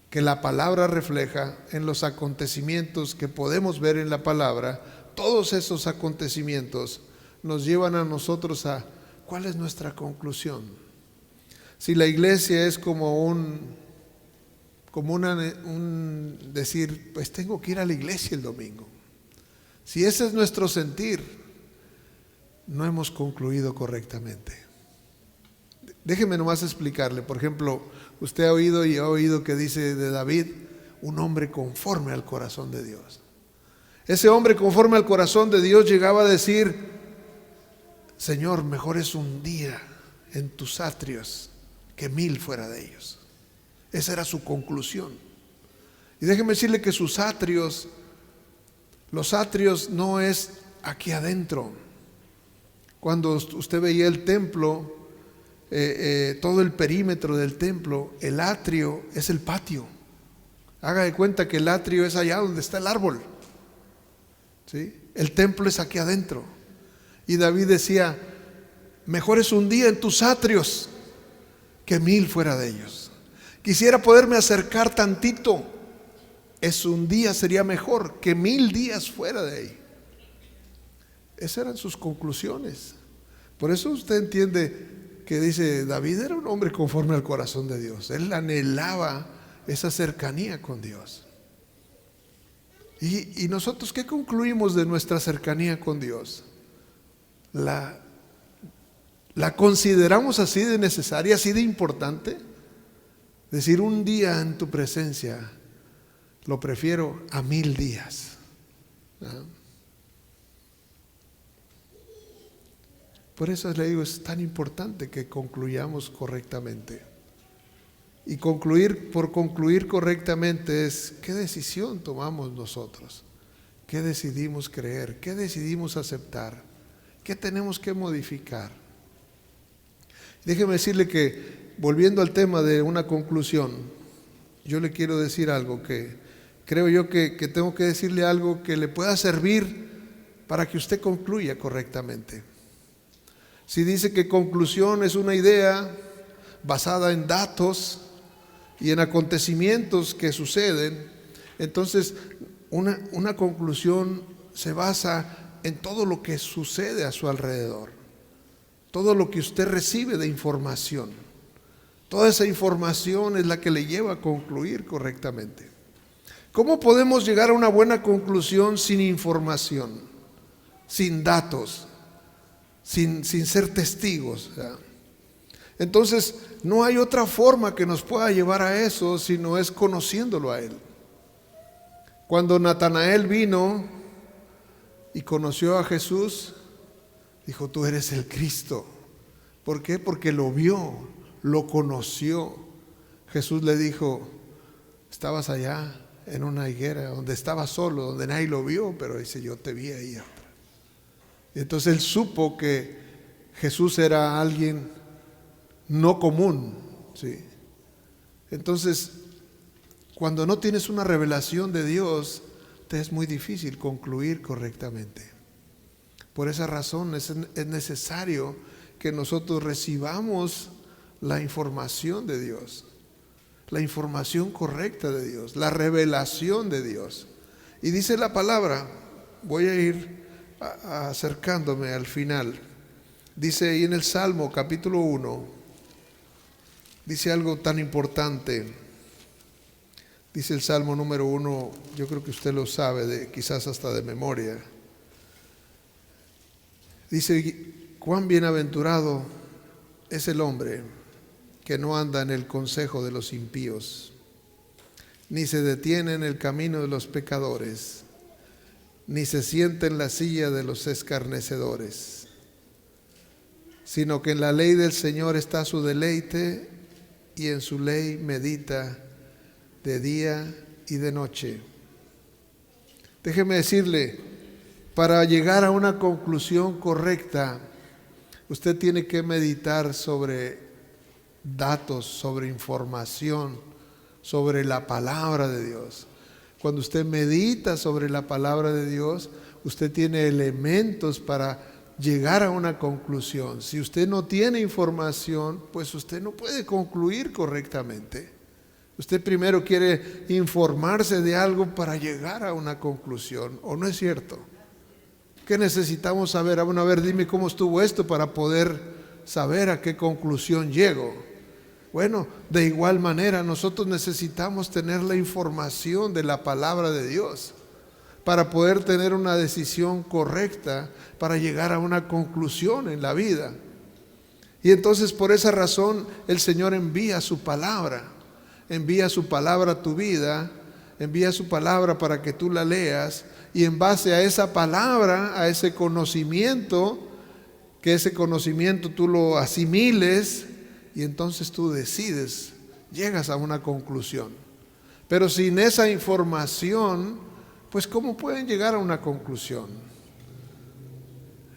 que la palabra refleja, en los acontecimientos que podemos ver en la palabra. todos esos acontecimientos nos llevan a nosotros a ¿cuál es nuestra conclusión? Si la iglesia es como un decir, pues tengo que ir a la iglesia el domingo. Si ese es nuestro sentir, no hemos concluido correctamente. Déjeme nomás explicarle. Por ejemplo, usted ha oído y ha oído que dice de David, un hombre conforme al corazón de Dios. Ese hombre conforme al corazón de Dios llegaba a decir, Señor, mejor es un día en tus atrios que 1000 fuera de ellos. Esa era su conclusión. Y déjeme decirle que sus atrios, los atrios no es aquí adentro. Cuando usted veía el templo, todo el perímetro del templo, el atrio es el patio. Haga de cuenta que el atrio es allá donde está el árbol, ¿sí? El templo es aquí adentro. Y David decía, mejor es un día en tus atrios que 1000 fuera de ellos. Quisiera poderme acercar tantito, es un día sería mejor que 1000 días fuera de ahí. Esas eran sus conclusiones. Por eso usted entiende que dice, David era un hombre conforme al corazón de Dios. Él anhelaba esa cercanía con Dios. ¿Y nosotros qué concluimos de nuestra cercanía con Dios? ¿La consideramos así de necesaria, así de importante? Decir, un día en tu presencia lo prefiero a 1000 días. ¿Ah? Por eso le digo, es tan importante que concluyamos correctamente. Y por concluir correctamente es, ¿qué decisión tomamos nosotros? ¿Qué decidimos creer? ¿Qué decidimos aceptar? ¿Qué tenemos que modificar? Déjeme decirle que, volviendo al tema de una conclusión, yo le quiero decir algo que creo yo que tengo que decirle algo que le pueda servir para que usted concluya correctamente. Si dice que conclusión es una idea basada en datos y en acontecimientos que suceden, entonces una conclusión se basa en todo lo que sucede a su alrededor, todo lo que usted recibe de información. Toda esa información es la que le lleva a concluir correctamente. ¿Cómo podemos llegar a una buena conclusión sin información, sin datos, sin ser testigos? Entonces, no hay otra forma que nos pueda llevar a eso sino es conociéndolo a Él. Cuando Natanael vino y conoció a Jesús, dijo, tú eres el Cristo. ¿Por qué? Porque lo vio, lo conoció. Jesús le dijo, estabas allá en una higuera donde estaba solo, donde nadie lo vio, pero dice, yo te vi ahí atrás. Y entonces él supo que Jesús era alguien no común, ¿sí? Entonces, cuando no tienes una revelación de Dios, te es muy difícil concluir correctamente. Por esa razón es necesario que nosotros recibamos la información de Dios, la información correcta de Dios, la revelación de Dios. Y dice la palabra, voy a ir acercándome al final. Dice ahí en el Salmo capítulo 1, dice algo tan importante. Dice el Salmo número 1, yo creo que usted lo sabe, quizás hasta de memoria. Dice, cuán bienaventurado es el hombre que no anda en el consejo de los impíos, ni se detiene en el camino de los pecadores, ni se sienta en la silla de los escarnecedores, sino que en la ley del Señor está su deleite, y en su ley medita de día y de noche. Déjeme decirle, para llegar a una conclusión correcta, usted tiene que meditar sobre datos, sobre información, sobre la palabra de Dios. Cuando usted medita sobre la palabra de Dios, usted tiene elementos para llegar a una conclusión. Si usted no tiene información, pues usted no puede concluir correctamente. Usted primero quiere informarse de algo para llegar a una conclusión, ¿o no es cierto? ¿Qué necesitamos saber? Bueno, a ver, dime cómo estuvo esto para poder saber a qué conclusión llego. Bueno, de igual manera nosotros necesitamos tener la información de la palabra de Dios para poder tener una decisión correcta, para llegar a una conclusión en la vida. Y entonces por esa razón el Señor envía su palabra a tu vida, envía su palabra para que tú la leas, y en base a esa palabra, a ese conocimiento, que ese conocimiento tú lo asimiles, y entonces tú decides, llegas a una conclusión. Pero sin esa información, pues ¿cómo pueden llegar a una conclusión?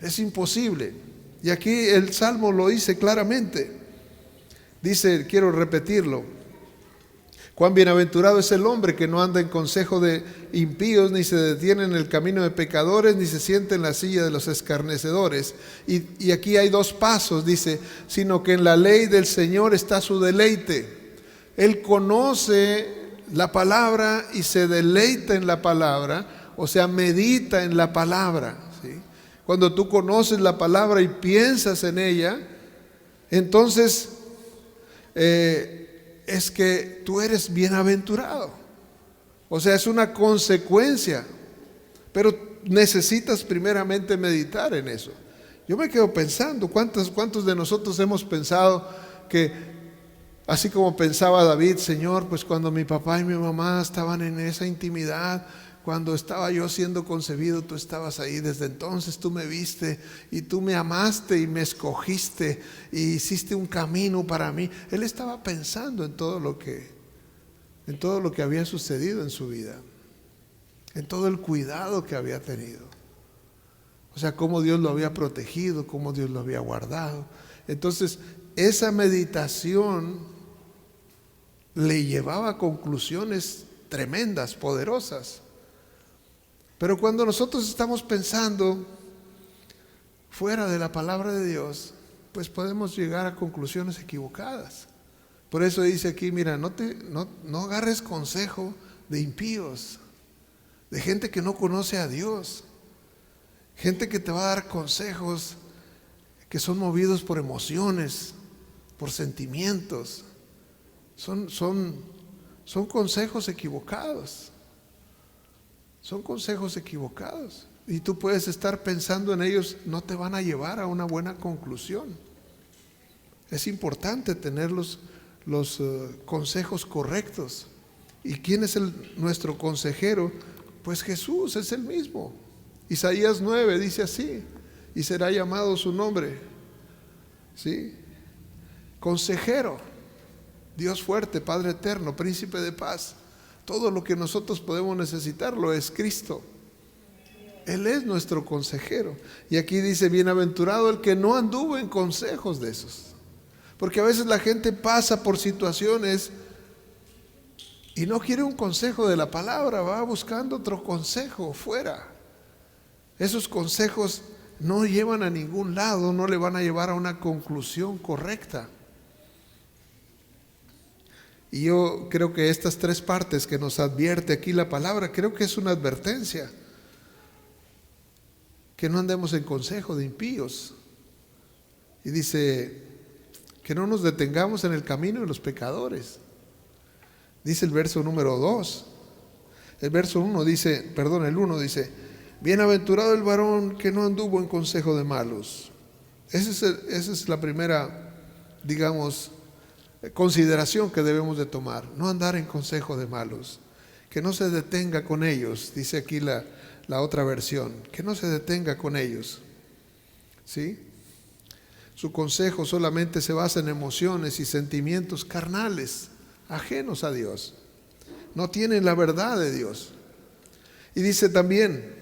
Es imposible. Y aquí el Salmo lo dice claramente. Dice, quiero repetirlo: cuán bienaventurado es el hombre que no anda en consejo de impíos, ni se detiene en el camino de pecadores, ni se sienta en la silla de los escarnecedores. Y aquí hay dos pasos, dice, sino que en la ley del Señor está su deleite. Él conoce la palabra y se deleita en la palabra, o sea, medita en la palabra, ¿sí? Cuando tú conoces la palabra y piensas en ella, entonces es que tú eres bienaventurado. O sea, es una consecuencia, pero necesitas primeramente meditar en eso. Yo me quedo pensando, ¿cuántos de nosotros hemos pensado que, así como pensaba David, Señor, pues cuando mi papá y mi mamá estaban en esa intimidad, cuando estaba yo siendo concebido, tú estabas ahí, desde entonces tú me viste y tú me amaste y me escogiste y hiciste un camino para mí? Él estaba pensando en todo lo que había sucedido en su vida, en todo el cuidado que había tenido. O sea, cómo Dios lo había protegido, cómo Dios lo había guardado. Entonces, esa meditación le llevaba a conclusiones tremendas, poderosas. Pero cuando nosotros estamos pensando fuera de la palabra de Dios, pues podemos llegar a conclusiones equivocadas. Por eso dice aquí, mira, no agarres consejo de impíos, de gente que no conoce a Dios, gente que te va a dar consejos que son movidos por emociones, por sentimientos. Son consejos equivocados. Son consejos equivocados. Y tú puedes estar pensando en ellos, no te van a llevar a una buena conclusión. Es importante tener los consejos correctos. ¿Y quién es nuestro consejero? Pues Jesús es el mismo. Isaías 9 dice así: y será llamado su nombre, ¿sí? Consejero, Dios fuerte, Padre eterno, príncipe de paz. Todo lo que nosotros podemos necesitar lo es Cristo. Él es nuestro consejero. Y aquí dice, bienaventurado el que no anduvo en consejos de esos. Porque a veces la gente pasa por situaciones y no quiere un consejo de la palabra, va buscando otro consejo fuera. Esos consejos no llevan a ningún lado, no le van a llevar a una conclusión correcta. Y yo creo que estas tres partes que nos advierte aquí la palabra, creo que es una advertencia. Que no andemos en consejo de impíos. Y dice que no nos detengamos en el camino de los pecadores. Dice el verso número 2. El verso 1 dice, el 1 dice, bienaventurado el varón que no anduvo en consejo de malos. Esa es la primera, digamos, consideración que debemos de tomar. No andar en consejo de malos. Que no se detenga con ellos, dice aquí la otra versión. Que no se detenga con ellos, ¿sí? Su consejo solamente se basa en emociones y sentimientos carnales, ajenos a Dios. No tienen la verdad de Dios. Y dice también,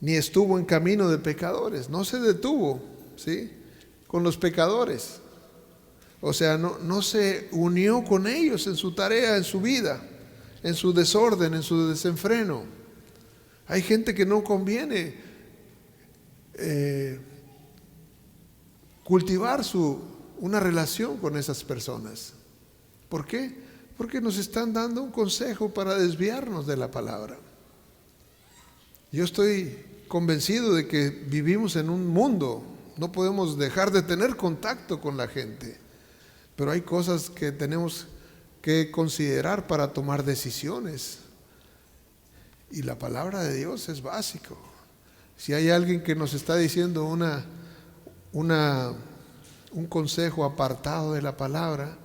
ni estuvo en camino de pecadores. No se detuvo, ¿sí?, con los pecadores. O sea, no se unió con ellos en su tarea, en su vida, en su desorden, en su desenfreno. Hay gente que no conviene cultivar una relación con esas personas. ¿Por qué? Porque nos están dando un consejo para desviarnos de la palabra. Yo estoy convencido de que vivimos en un mundo, no podemos dejar de tener contacto con la gente, pero hay cosas que tenemos que considerar para tomar decisiones, y la palabra de Dios es básico. Si hay alguien que nos está diciendo un consejo apartado de la palabra,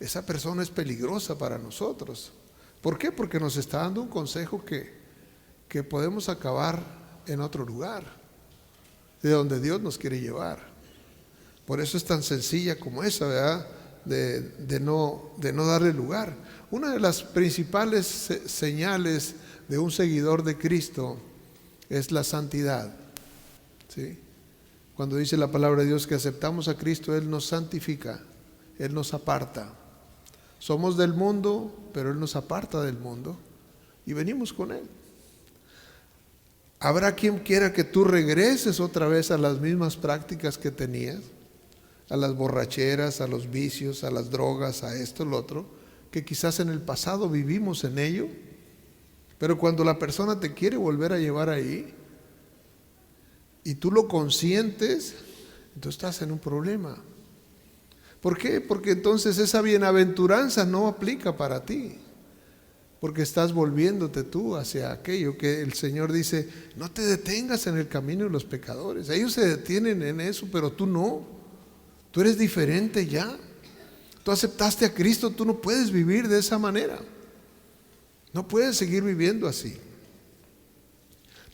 esa persona es peligrosa para nosotros. ¿Por qué? Porque nos está dando un consejo que podemos acabar en otro lugar, de donde Dios nos quiere llevar. Por eso es tan sencilla como esa, ¿verdad? De no darle lugar. Una de las principales señales de un seguidor de Cristo es la santidad, ¿sí? Cuando dice la palabra de Dios que aceptamos a Cristo, Él nos santifica, Él nos aparta. Somos del mundo, pero Él nos aparta del mundo y venimos con Él. Habrá quien quiera que tú regreses otra vez a las mismas prácticas que tenías, a las borracheras, a los vicios, a las drogas, a esto, lo otro, que quizás en el pasado vivimos en ello, pero cuando la persona te quiere volver a llevar ahí y tú lo consientes, entonces estás en un problema. ¿Por qué? Porque entonces esa bienaventuranza no aplica para ti, porque estás volviéndote tú hacia aquello que el Señor dice: no te detengas en el camino de los pecadores. Ellos se detienen en eso, pero tú no. Tú eres diferente ya. Tú aceptaste a Cristo, tú no puedes vivir de esa manera. No puedes seguir viviendo así.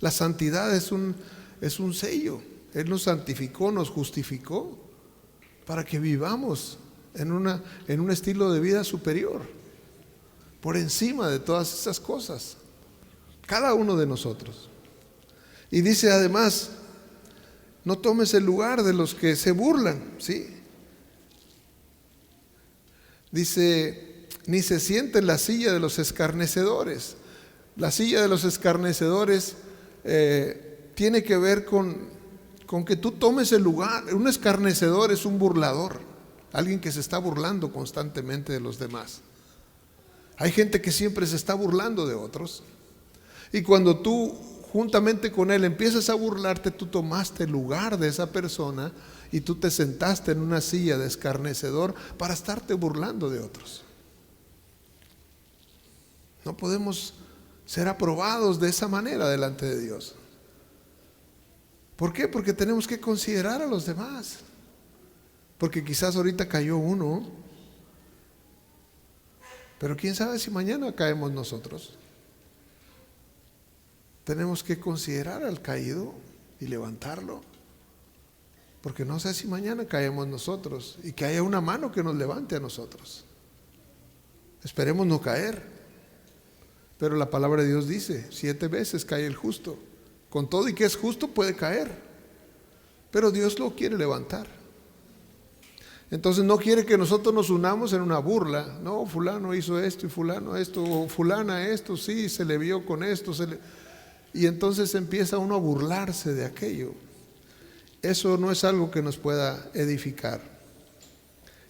La santidad es un sello. Él nos santificó, nos justificó para que vivamos en un estilo de vida superior, por encima de todas esas cosas, cada uno de nosotros. Y dice además: no tomes el lugar de los que se burlan, ¿sí? Dice: ni se siente en la silla de los escarnecedores. La silla de los escarnecedores tiene que ver con que tú tomes el lugar. Un escarnecedor es un burlador, alguien que se está burlando constantemente de los demás. Hay gente que siempre se está burlando de otros, y cuando tú juntamente con él empiezas a burlarte, tú tomaste el lugar de esa persona y tú te sentaste en una silla de escarnecedor para estarte burlando de otros. No podemos ser aprobados de esa manera delante de Dios. ¿Por qué? Porque tenemos que considerar a los demás. Porque quizás ahorita cayó uno, pero quién sabe si mañana caemos nosotros. Tenemos que considerar al caído y levantarlo, porque no sé si mañana caemos nosotros y que haya una mano que nos levante a nosotros. Esperemos no caer. Pero la palabra de Dios dice: 7 veces cae el justo. Con todo y que es justo puede caer, pero Dios lo quiere levantar. Entonces no quiere que nosotros nos unamos en una burla. No, fulano hizo esto y fulano esto, o fulana esto, sí, se le vio con esto, y entonces empieza uno a burlarse de aquello. Eso no es algo que nos pueda edificar.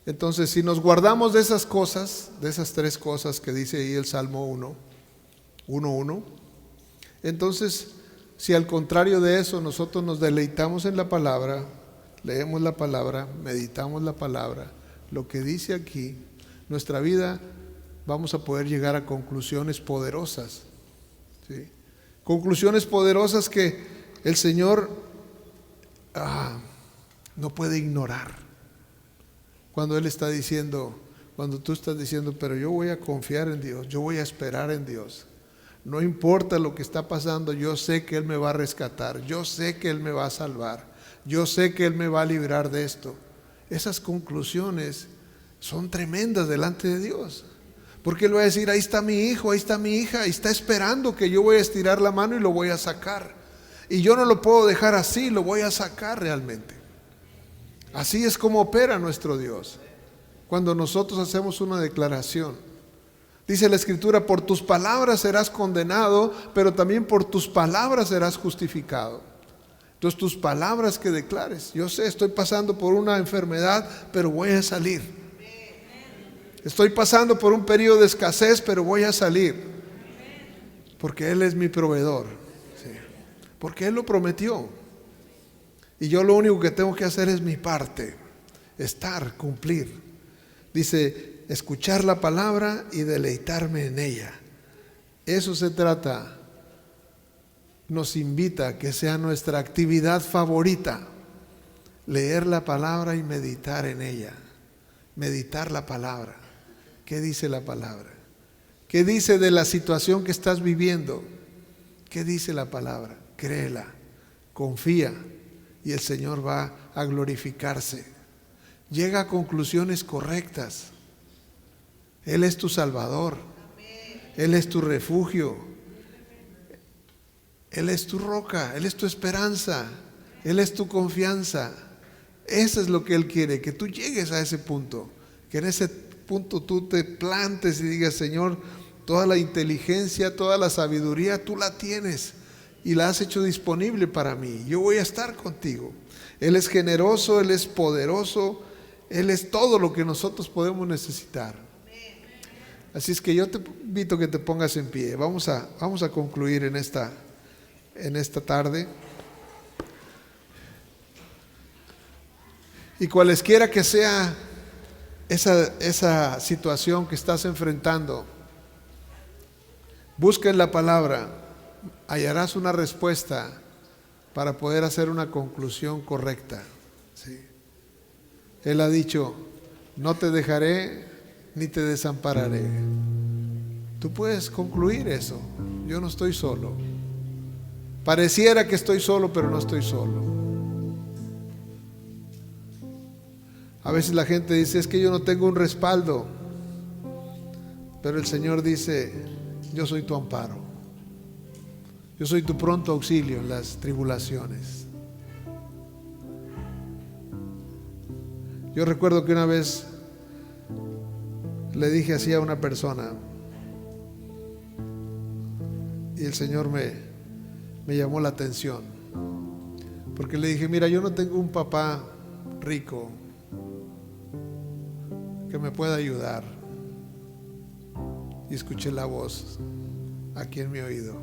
Entonces, si nos guardamos de esas cosas, de esas 3 cosas que dice ahí el Salmo 1:1, entonces, si al contrario de eso nosotros nos deleitamos en la palabra, leemos la palabra, meditamos la palabra, lo que dice aquí, nuestra vida, vamos a poder llegar a conclusiones poderosas, ¿sí? Conclusiones poderosas que el Señor no puede ignorar. Cuando Él está diciendo, cuando tú estás diciendo: pero yo voy a confiar en Dios, yo voy a esperar en Dios. No importa lo que está pasando, yo sé que Él me va a rescatar, yo sé que Él me va a salvar, yo sé que Él me va a librar de esto. Esas conclusiones son tremendas delante de Dios, porque Él va a decir: ahí está mi hijo, ahí está mi hija, y está esperando que yo voy a estirar la mano y lo voy a sacar, y yo no lo puedo dejar así, lo voy a sacar realmente. Así es como opera nuestro Dios cuando nosotros hacemos una declaración. Dice la Escritura: por tus palabras serás condenado, pero también por tus palabras serás justificado. Entonces, tus palabras que declares: yo sé, estoy pasando por una enfermedad, pero voy a salir. Estoy pasando por un periodo de escasez, pero voy a salir, porque Él es mi proveedor, ¿sí? porque Él lo prometió. Y yo lo único que tengo que hacer es mi parte, estar, cumplir. Dice, escuchar la palabra y deleitarme en ella. Eso se trata. Nos invita a que sea nuestra actividad favorita, leer la palabra y meditar en ella. Meditar la palabra. ¿Qué dice la palabra? ¿Qué dice de la situación que estás viviendo? ¿Qué dice la palabra? Créela, confía y el Señor va a glorificarse. Llega a conclusiones correctas. Él es tu Salvador. Él es tu refugio. Él es tu roca. Él es tu esperanza. Él es tu confianza. Eso es lo que Él quiere, que tú llegues a ese punto. Que en ese punto tú te plantes y digas, Señor, toda la inteligencia, toda la sabiduría, tú la tienes y la has hecho disponible para mí. Yo voy a estar contigo. Él es generoso, Él es poderoso, Él es todo lo que nosotros podemos necesitar. Así es que yo te invito a que te pongas en pie. Vamos a concluir en esta tarde. Y cualesquiera que sea esa situación que estás enfrentando, busca en la palabra, hallarás una respuesta para poder hacer una conclusión correcta. ¿Sí? Él ha dicho, no te dejaré ni te desampararé. Tú puedes concluir eso. Yo no estoy solo. Pareciera que estoy solo, pero no estoy solo. A veces la gente dice, es que yo no tengo un respaldo. Pero el Señor dice, yo soy tu amparo. Yo soy tu pronto auxilio en las tribulaciones. Yo recuerdo que una vez le dije así a una persona y el Señor me llamó la atención, porque le dije, mira, yo no tengo un papá rico que me pueda ayudar. Y escuché la voz aquí en mi oído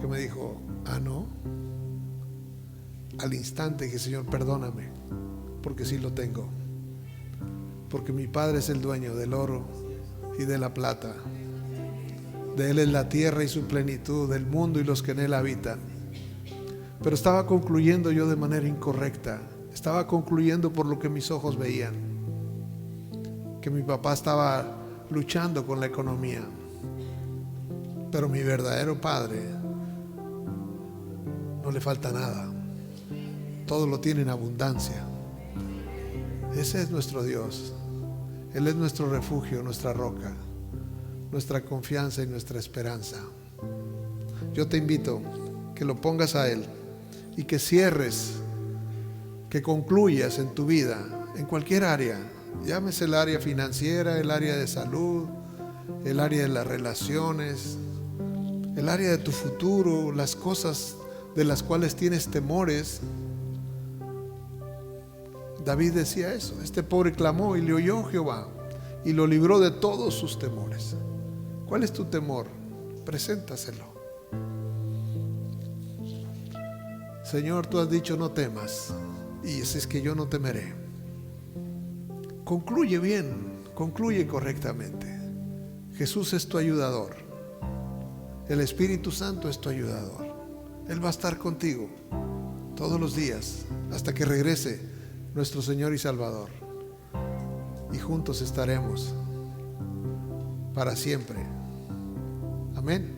que me dijo, ¿no? Al instante dije, Señor, perdóname, porque sí lo tengo, porque mi Padre es el dueño del oro y de la plata. De Él es la tierra y su plenitud, del mundo y los que en Él habitan. Pero estaba concluyendo yo de manera incorrecta. Estaba concluyendo por lo que mis ojos veían, que mi papá estaba luchando con la economía. Pero mi verdadero Padre no le falta nada, todo lo tiene en abundancia. Ese es nuestro Dios. Él es nuestro refugio, nuestra roca, nuestra confianza y nuestra esperanza. Yo te invito que lo pongas a Él y que cierres, que concluyas en tu vida, en cualquier área, llámese el área financiera, el área de salud, el área de las relaciones, el área de tu futuro, las cosas de las cuales tienes temores. David decía eso, este pobre clamó y le oyó Jehová y lo libró de todos sus temores. ¿Cuál es tu temor? Preséntaselo. Señor, tú has dicho no temas, y así es que yo no temeré. Concluye bien, concluye correctamente. Jesús es tu ayudador. El Espíritu Santo es tu ayudador. Él va a estar contigo todos los días hasta que regrese nuestro Señor y Salvador. Y juntos estaremos para siempre. Amén.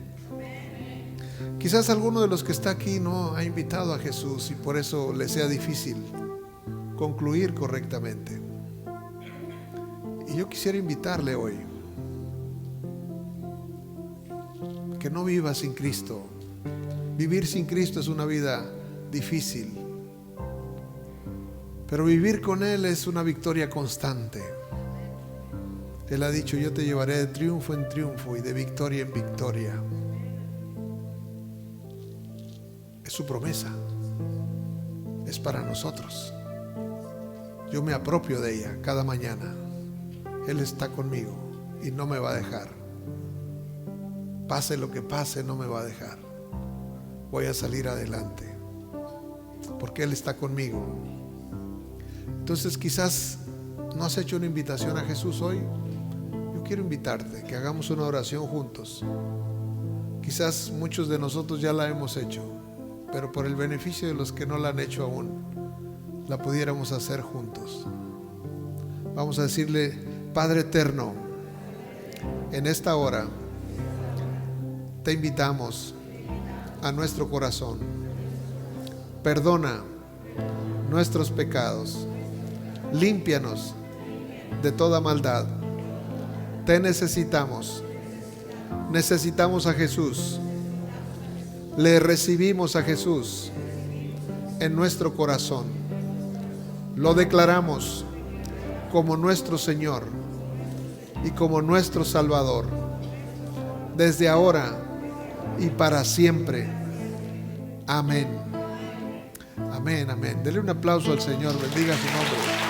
Quizás alguno de los que está aquí no ha invitado a Jesús y por eso le sea difícil concluir correctamente. Y yo quisiera invitarle hoy que no viva sin Cristo. Vivir sin Cristo es una vida difícil, pero vivir con Él es una victoria constante. Él ha dicho, yo te llevaré de triunfo en triunfo y de victoria en victoria. Es su promesa, es para nosotros. Yo me apropio de ella cada mañana. Él está conmigo y no me va a dejar. Pase lo que pase, no me va a dejar. voy a salir adelante, porque Él está conmigo. Entonces quizás no has hecho una invitación a Jesús hoy. Yo quiero invitarte que hagamos una oración juntos. Quizás muchos de nosotros ya la hemos hecho, pero por el beneficio de los que no la han hecho aún, la pudiéramos hacer juntos. Vamos a decirle: Padre eterno, en esta hora te invitamos a nuestro corazón. Perdona nuestros pecados, límpianos de toda maldad. Te necesitamos a Jesús. Le recibimos a Jesús en nuestro corazón. Lo declaramos como nuestro Señor y como nuestro Salvador, desde ahora y para siempre. Amén. Amén, amén. Dele un aplauso al Señor. Bendiga su nombre.